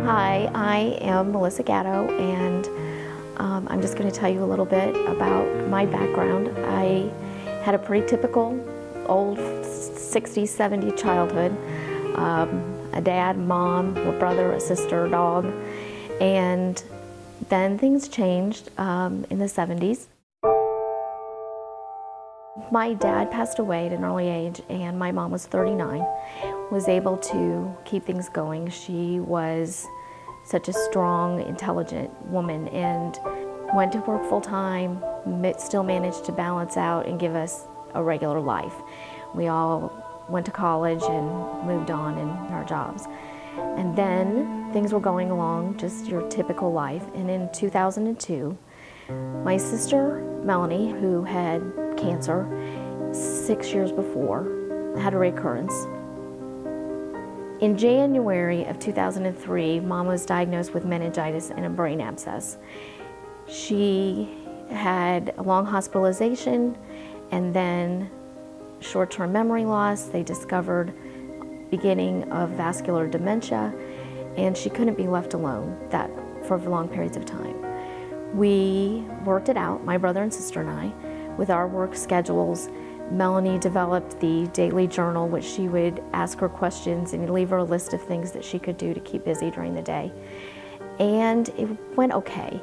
Hi, I am Melissa Gatto, and I'm just going to tell you a little bit about my background. I had a pretty typical old 60s, 70s childhood. A dad, mom, a brother, a sister, a dog, and then things changed in the 70s. My dad passed away at an early age, and my mom was 39, was able to keep things going. She was such a strong, intelligent woman and went to work full-time, still managed to balance out and give us a regular life. We all went to college and moved on in our jobs. And then things were going along, just your typical life. And in 2002, my sister, Melanie, who had cancer 6 years before, had a recurrence. In January of 2003, Mom was diagnosed with meningitis and a brain abscess. She had a long hospitalization and then short-term memory loss. They discovered beginning of vascular dementia, and she couldn't be left alone for long periods of time. We worked it out, my brother and sister and I, with our work schedules. Melanie developed the daily journal, which she would ask her questions and leave her a list of things that she could do to keep busy during the day. And it went okay.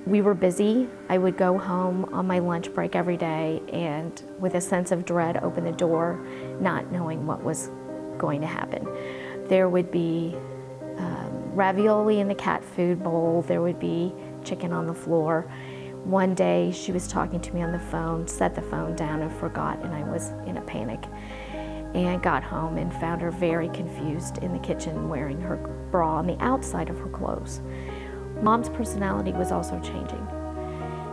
We were busy. I would go home on my lunch break every day and with a sense of dread open the door, not knowing what was going to happen. There would be ravioli in the cat food bowl. There would be chicken on the floor. One day she was talking to me on the phone, set the phone down and forgot, and I was in a panic. And got home and found her very confused in the kitchen wearing her bra on the outside of her clothes. Mom's personality was also changing.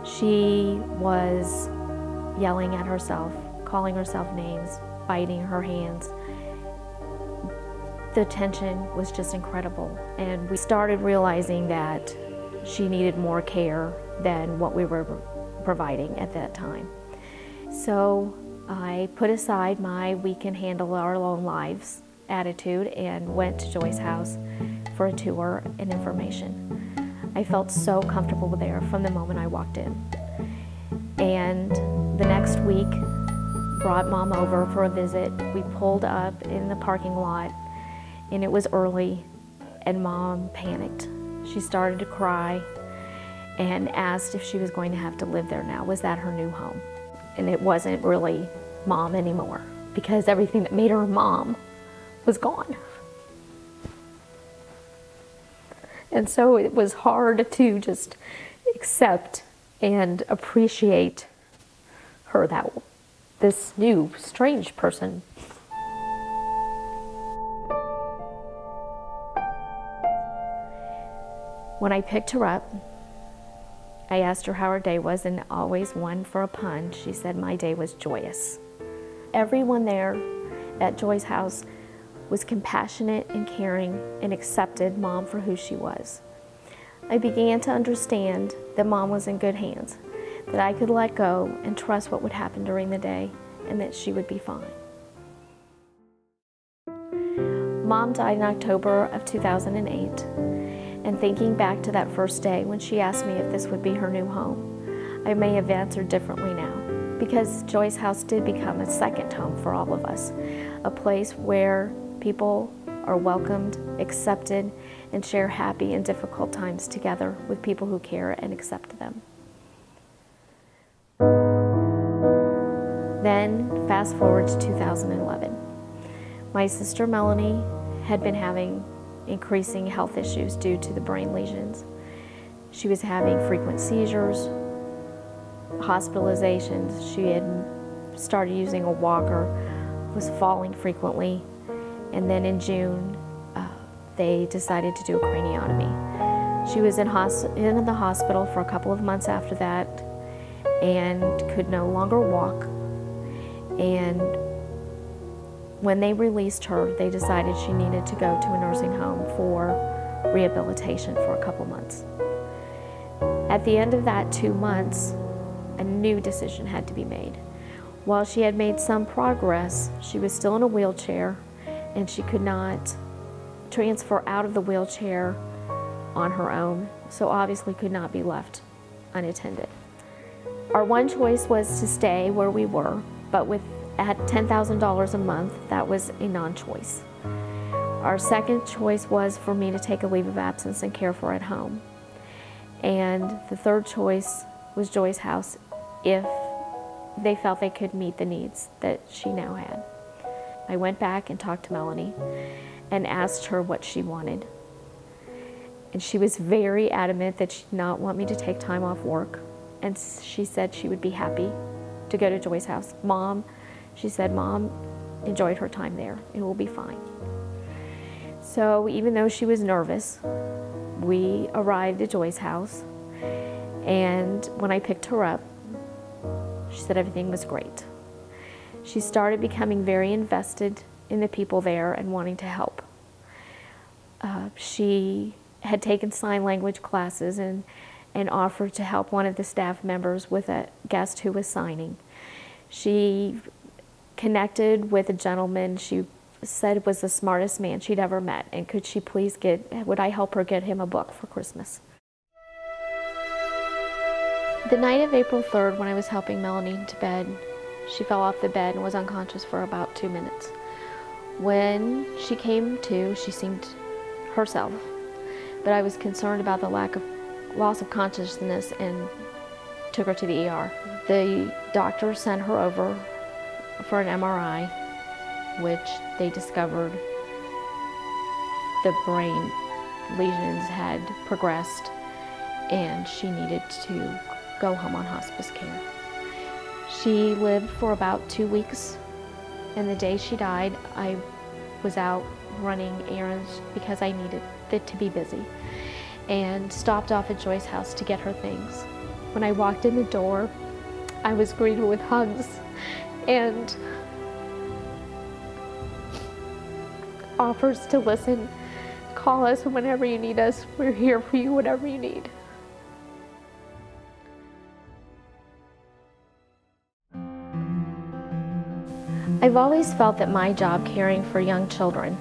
She was yelling at herself, calling herself names, biting her hands. The tension was just incredible, and we started realizing that she needed more care than what we were providing at that time. So I put aside my "we can handle our own lives" attitude and went to Joy's house for a tour and information. I felt so comfortable there from the moment I walked in. And the next week, brought Mom over for a visit. We pulled up in the parking lot, and it was early, and Mom panicked. She started to cry and asked if she was going to have to live there now. Was that her new home? And it wasn't really Mom anymore, because everything that made her Mom was gone. And so it was hard to just accept and appreciate her, this new, strange person. When I picked her up, I asked her how her day was, and always one for a pun, she said my day was joyous. Everyone there at Joy's house was compassionate and caring and accepted Mom for who she was. I began to understand that Mom was in good hands, that I could let go and trust what would happen during the day, and that she would be fine. Mom died in October of 2008, and thinking back to that first day when she asked me if this would be her new home, I may have answered differently now, because Joy's house did become a second home for all of us, a place where people are welcomed, accepted, and share happy and difficult times together with people who care and accept them. Then, fast forward to 2011. My sister Melanie had been having increasing health issues due to the brain lesions. She was having frequent seizures, hospitalizations. She had started using a walker, was falling frequently, and then in June, they decided to do a craniotomy. She was in the hospital for a couple of months after that and could no longer walk. And when they released her, they decided she needed to go to a nursing home for rehabilitation for a couple months. At the end of that 2 months, a new decision had to be made. While she had made some progress, she was still in a wheelchair and she could not transfer out of the wheelchair on her own, so obviously could not be left unattended. Our one choice was to stay where we were, but at $10,000 a month, that was a non-choice. Our second choice was for me to take a leave of absence and care for her at home. And the third choice was Joy's house if they felt they could meet the needs that she now had. I went back and talked to Melanie and asked her what she wanted. And she was very adamant that she did not want me to take time off work. And she said she would be happy to go to Joy's house. She said, Mom enjoyed her time there. It will be fine. So even though she was nervous, we arrived at Joy's house. And when I picked her up, she said everything was great. She started becoming very invested in the people there and wanting to help. She had taken sign language classes and offered to help one of the staff members with a guest who was signing. She connected with a gentleman she said was the smartest man she'd ever met, and would I help her get him a book for Christmas? The night of April 3rd, when I was helping Melanie to bed, she fell off the bed and was unconscious for about 2 minutes. When she came to, she seemed herself, but I was concerned about the loss of consciousness and took her to the ER. The doctor sent her over for an MRI, which they discovered the brain lesions had progressed and she needed to go home on hospice care. She lived for about 2 weeks, and the day she died, I was out running errands because I needed it to be busy, and stopped off at Joy's house to get her things. When I walked in the door, I was greeted with hugs and offers to listen. Call us whenever you need us. We're here for you, whatever you need. I've always felt that my job caring for young children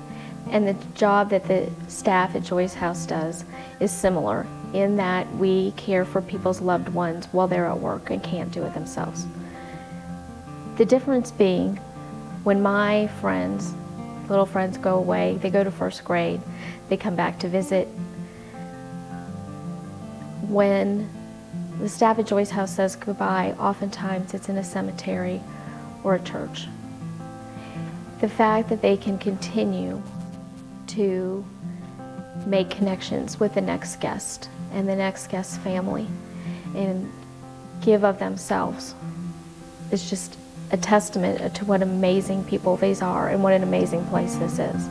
and the job that the staff at Joy's house does is similar in that we care for people's loved ones while they're at work and can't do it themselves. The difference being when my friends, little friends, go away, they go to first grade, they come back to visit. When the staff at Joy's house says goodbye, oftentimes it's in a cemetery or a church. The fact that they can continue to make connections with the next guest and the next guest's family and give of themselves is just a testament to what amazing people these are and what an amazing place this is.